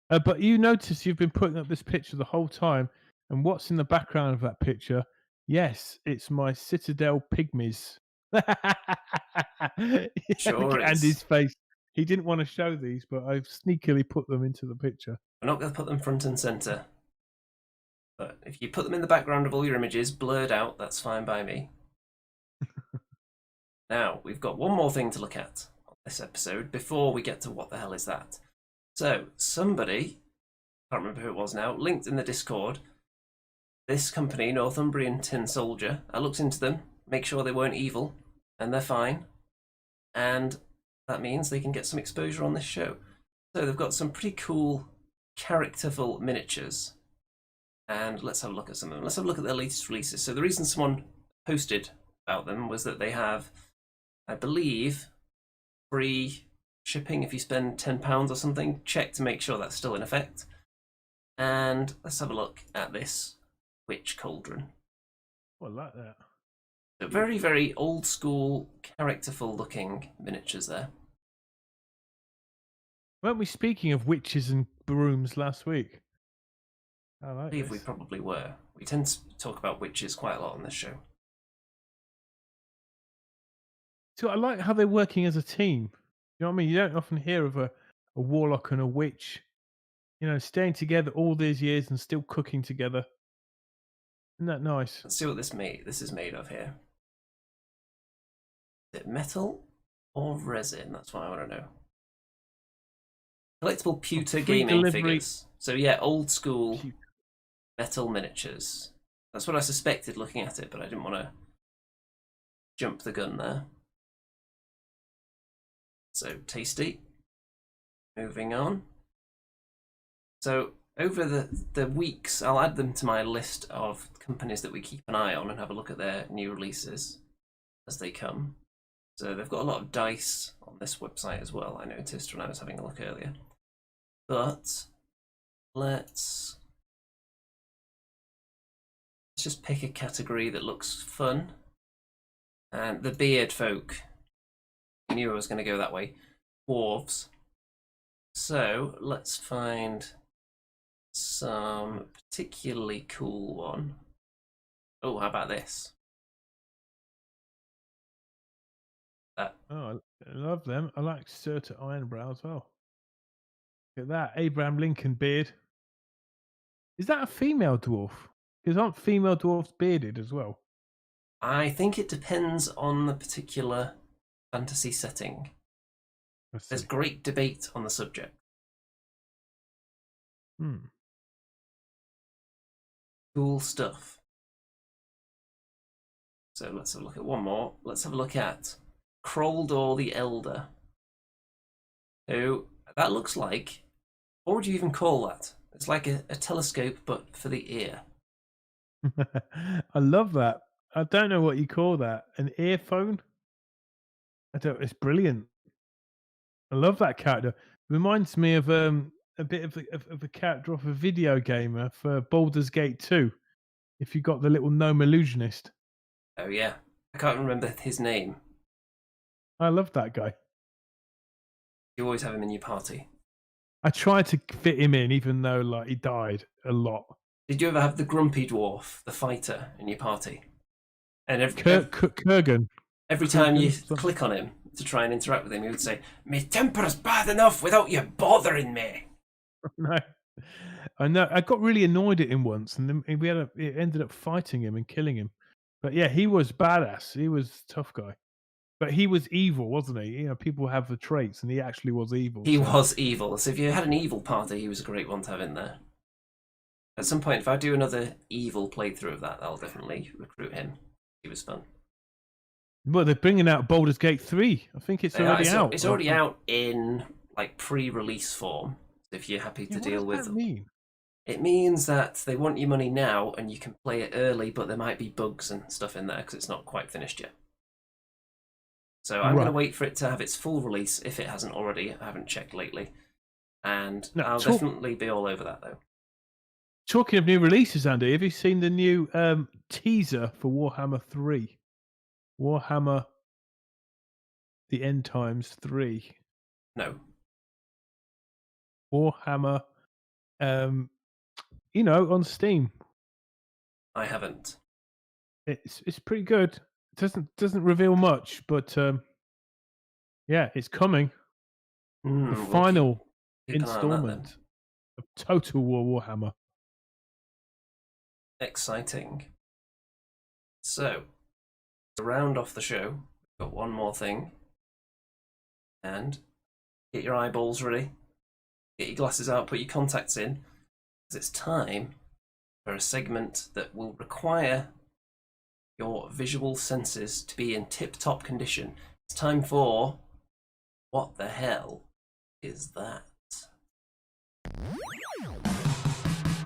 But you notice you've been putting up this picture the whole time, and what's in the background of that picture? Yes, it's my Citadel Pygmies. Sure Look at is. Andy's face. He didn't want to show these, but I've sneakily put them into the picture. We're not going to put them front and centre. But if you put them in the background of all your images, blurred out, that's fine by me. Now, we've got one more thing to look at on this episode before we get to what the hell is that. So, somebody, can't remember who it was now, linked in the Discord, this company, Northumbrian Tin Soldier, I looked into them, make sure they weren't evil, and they're fine. And that means they can get some exposure on this show. So they've got some pretty cool, characterful miniatures. And let's have a look at some of them. Let's have a look at their latest releases. So the reason someone posted about them was that they have, I believe, free shipping if you spend £10 or something. Check to make sure that's still in effect. And let's have a look at this Witch Cauldron. Well, I like that. So very, very old school, characterful looking miniatures there. Weren't we speaking of witches and brooms last week? I believe we probably were. We tend to talk about witches quite a lot on this show. So I like how they're working as a team. You know what I mean? You don't often hear of a warlock and a witch, staying together all these years and still cooking together. Isn't that nice? Let's see what this is made of here. Is it metal or resin? That's what I want to know. Collectible pewter gaming figures. So yeah, old school metal miniatures. That's what I suspected looking at it, but I didn't want to jump the gun there. So tasty. Moving on. So over the weeks, I'll add them to my list of companies that we keep an eye on and have a look at their new releases as they come. So they've got a lot of dice on this website as well, I noticed when I was having a look earlier. But let's just pick a category that looks fun. And the beard folk. I knew I was going to go that way. Dwarves. So let's find some particularly cool one. Oh, how about this? Oh, I love them. I like Surtur Ironbrow as well. Look at that. Abraham Lincoln beard. Is that a female dwarf? Because aren't female dwarfs bearded as well? I think it depends on the particular fantasy setting. There's great debate on the subject. Cool stuff. So let's have a look at one more. Let's have a look at Kroldor the Elder. So that looks like, what would you even call that? It's like a telescope, but for the ear. I love that. I don't know what you call that. An earphone? It's brilliant. I love that character. Reminds me of a bit of a character off a video game for Baldur's Gate 2. If you got the little gnome illusionist. Oh yeah, I can't remember his name. I love that guy. You always have him in your party. I tried to fit him in, even though like he died a lot. Did you ever have the grumpy dwarf, the fighter, in your party? And Kurgan. every time you Something. click on him to try and interact with him, he would say, "Me temper's bad enough without you bothering me." No, I know. I got really annoyed at him once, and then it ended up fighting him and killing him. But yeah, he was badass. He was a tough guy, but he was evil, wasn't he? You know, people have the traits, and he actually was evil. He was evil. So if you had an evil party, he was a great one to have in there. At some point, if I do another evil playthrough of that, I'll definitely recruit him. He was fun. Well, they're bringing out Baldur's Gate 3. I think it's already out. It's already out in like pre-release form. If you're happy to deal with. What does that mean? It means that they want your money now, and you can play it early, but there might be bugs and stuff in there because it's not quite finished yet. So I'm going to wait for it to have its full release if it hasn't already. I haven't checked lately, and I'll definitely be all over that though. Talking of new releases, Andy, have you seen the new teaser for Warhammer 3? Warhammer The End Times 3. No. Warhammer, you know, on Steam. I haven't. It's pretty good. It doesn't reveal much, but yeah, it's coming. The final installment of Total War Warhammer. Exciting. So, to round off the show, we've got one more thing. And get your eyeballs ready. Get your glasses out, put your contacts in. Because it's time for a segment that will require your visual senses to be in tip-top condition. It's time for What the Hell Is That?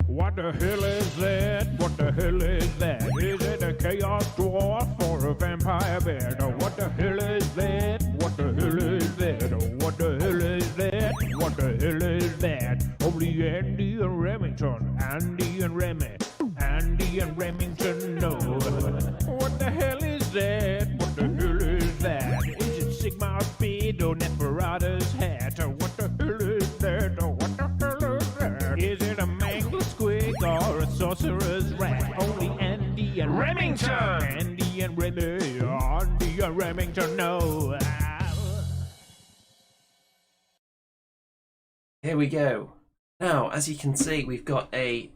What the hell is that? What the hell is that? Is it a chaos dwarf or a vampire bear? What the hell is that? What the hell is that? What the hell is that? What the hell is that? Only Andy and Remington, Andy and Remy, Andy and Remington know. What the hell is that? What the hell is that? Is it Sigmar's beard or Neferata's hat? What the hell is that? What the hell is that? Is it a mangled squig or a sorcerer's rat? Only Andy and Remington, Andy and Remy, Andy and Remington know. Here we go. Now, as you can see, we've got a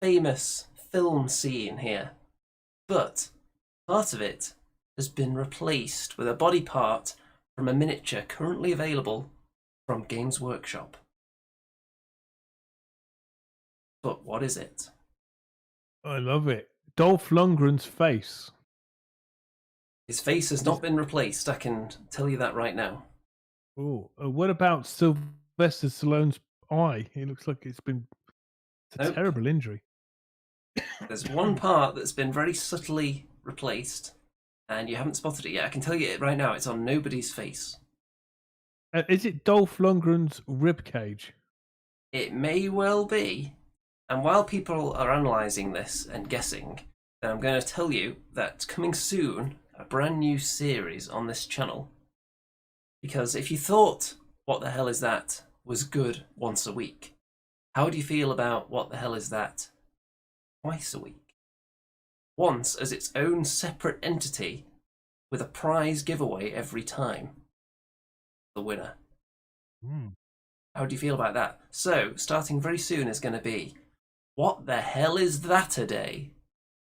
famous film scene here, but part of it has been replaced with a body part from a miniature currently available from Games Workshop. But what is it? I love it. Dolph Lundgren's face. His face has not been replaced, I can tell you that right now. Oh, what about Sylvester Stallone's eye? It looks like it's a terrible injury. There's one part that's been very subtly replaced, and you haven't spotted it yet. I can tell you it right now. It's on nobody's face. Is it Dolph Lundgren's rib cage? It may well be. And while people are analysing this and guessing, then I'm going to tell you that coming soon, a brand new series on this channel. Because if you thought What the Hell Is That was good once a week, how do you feel about What the Hell Is That twice a week? Once as its own separate entity with a prize giveaway every time. The winner. How do you feel about that? So, starting very soon is going to be What the Hell Is That a Day?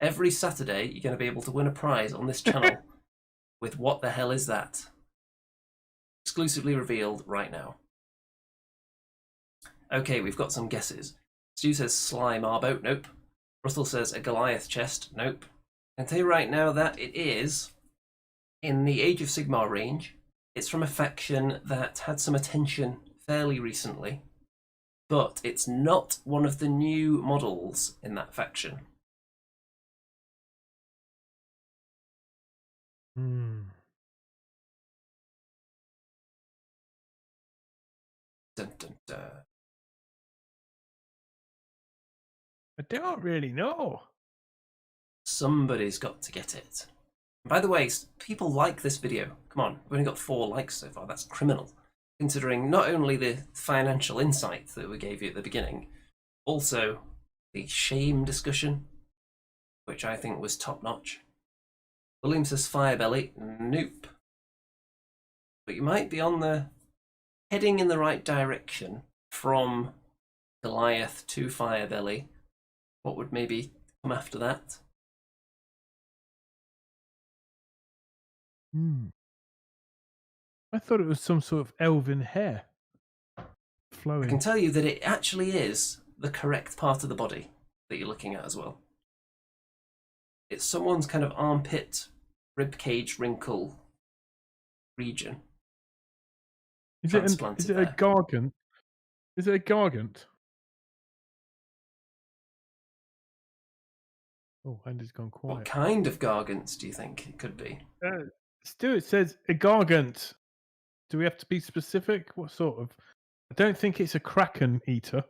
Every Saturday, you're going to be able to win a prize on this channel with What the Hell Is That? Exclusively revealed right now. Okay, we've got some guesses. Stu says slime arboat, nope. Russell says a Goliath chest, nope. I can tell you right now that it is in the Age of Sigmar range. It's from a faction that had some attention fairly recently, but it's not one of the new models in that faction. Dun, dun, dun. I don't really know. Somebody's got to get it. And by the way, people like this video. Come on, we've only got 4 likes so far. That's criminal. considering not only the financial insight that we gave you at the beginning, also the shame discussion, which I think was top notch. William says Firebelly. Nope. But you might be heading in the right direction from Goliath to Firebelly. What would maybe come after that? I thought it was some sort of elven hair flowing. I can tell you that it actually is the correct part of the body that you're looking at as well. It's someone's kind of armpit, ribcage wrinkle region. Is it a gargant? Is it a gargant? Oh, Andy's gone quiet. What kind of gargants do you think it could be? Stuart says a gargant. Do we have to be specific? What sort of? I don't think it's a kraken eater.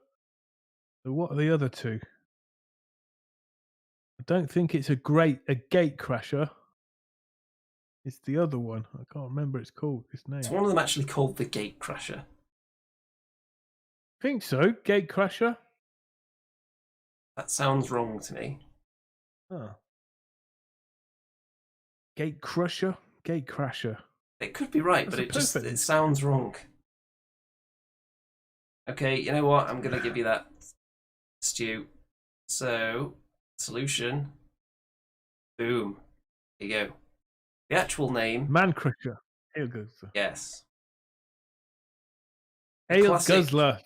So what are the other two? I don't think it's a gate crasher. It's the other one. I can't remember its name. It's one of them actually called the Gate Crasher. I think so. Gate crasher. That sounds wrong to me. Oh. Gate crusher. Gate crasher. It could be right, That's but it sounds wrong. Okay, you know what? I'm going to give you that, Stu. So, solution. Boom. There you go. The actual name. Man crusher. Ale guzzler. Yes. Ale guzzler.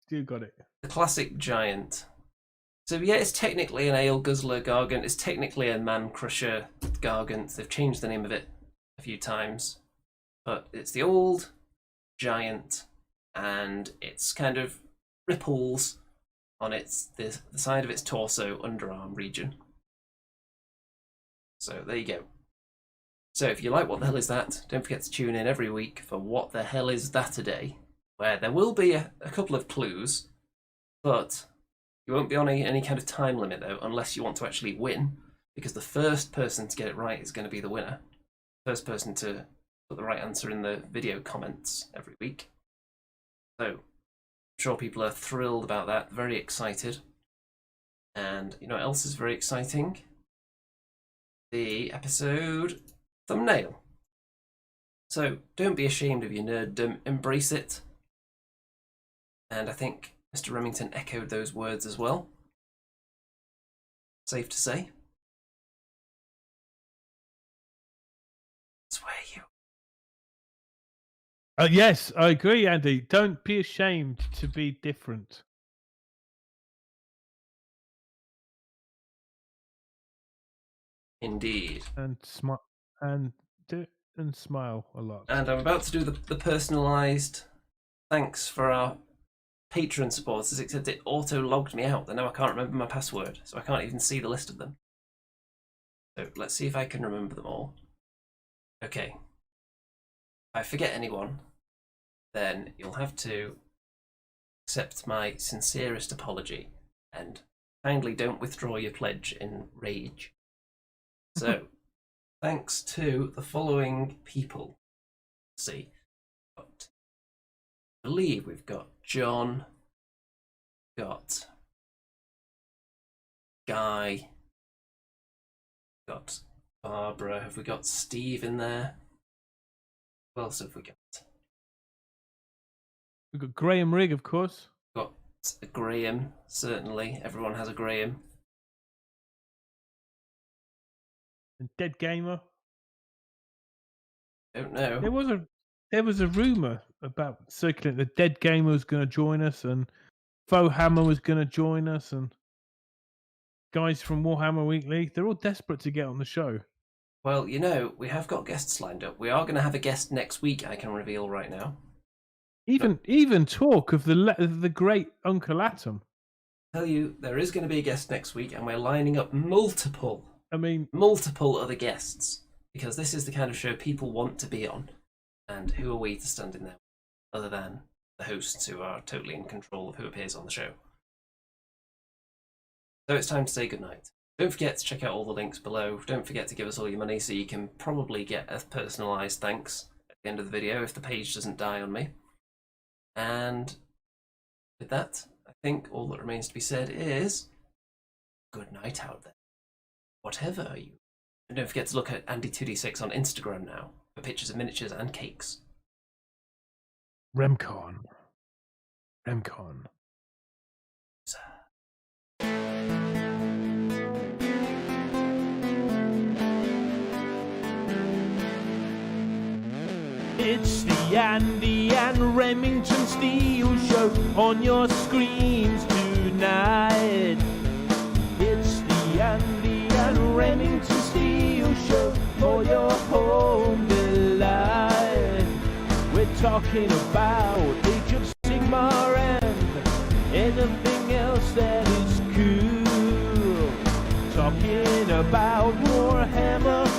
Stu got it. The classic giant. So yeah, it's technically an ale guzzler gargant. It's technically a man crusher gargant. They've changed the name of it a few times. But it's the old giant, and it's kind of ripples on the side of its torso, underarm region. So there you go. So if you like What the Hell Is That, don't forget to tune in every week for What the Hell Is That Today, where there will be a couple of clues, but you won't be on any kind of time limit though, unless you want to actually win, because the first person to get it right is going to be the winner. First person to put the right answer in the video comments every week. So I'm sure people are thrilled about that, very excited. And you know what else is very exciting? The episode thumbnail. So don't be ashamed of your nerddom, embrace it. And I think Mr. Remington echoed those words as well. Safe to say. Swear you. Yes, I agree, Andy. Don't be ashamed to be different. Indeed. And smile a lot. And I'm about to do the personalised thanks for our Patreon supporters, except it auto-logged me out, and now I can't remember my password, so I can't even see the list of them. So let's see if I can remember them all. Okay. If I forget anyone, then you'll have to accept my sincerest apology, and kindly don't withdraw your pledge in rage. So, thanks to the following people. Let's see. I believe we've got John, got Guy, got Barbara. Have we got Steve in there? Who else have we got? We've got Graham Rigg, of course. Got a Graham, certainly. Everyone has a Graham. And Dead Gamer. Don't know. There was a rumor about circulating that Dead Gamer was going to join us, and Faux Hammer was going to join us, and guys from Warhammer Weekly. They're all desperate to get on the show. Well, you know, we have got guests lined up. We are going to have a guest next week, I can reveal right now. Even talk of the great Uncle Atom. I tell you, there is going to be a guest next week, and we're lining up multiple other guests, because this is the kind of show people want to be on. And who are we to stand in there other than the hosts, who are totally in control of who appears on the show? So it's time to say goodnight. Don't forget to check out all the links below. Don't forget to give us all your money so you can probably get a personalised thanks at the end of the video if the page doesn't die on me. And with that, I think all that remains to be said is good night out there. Whatever you. And don't forget to look at Andy2D6 on Instagram now for pictures of miniatures and cakes. Remcon. It's the Andy and Remington Steel Show on your screens tonight. It's the Andy and Remington Steel Show for your home delight. We're talking about Age of Sigmar and anything else that is cool. Talking about Warhammer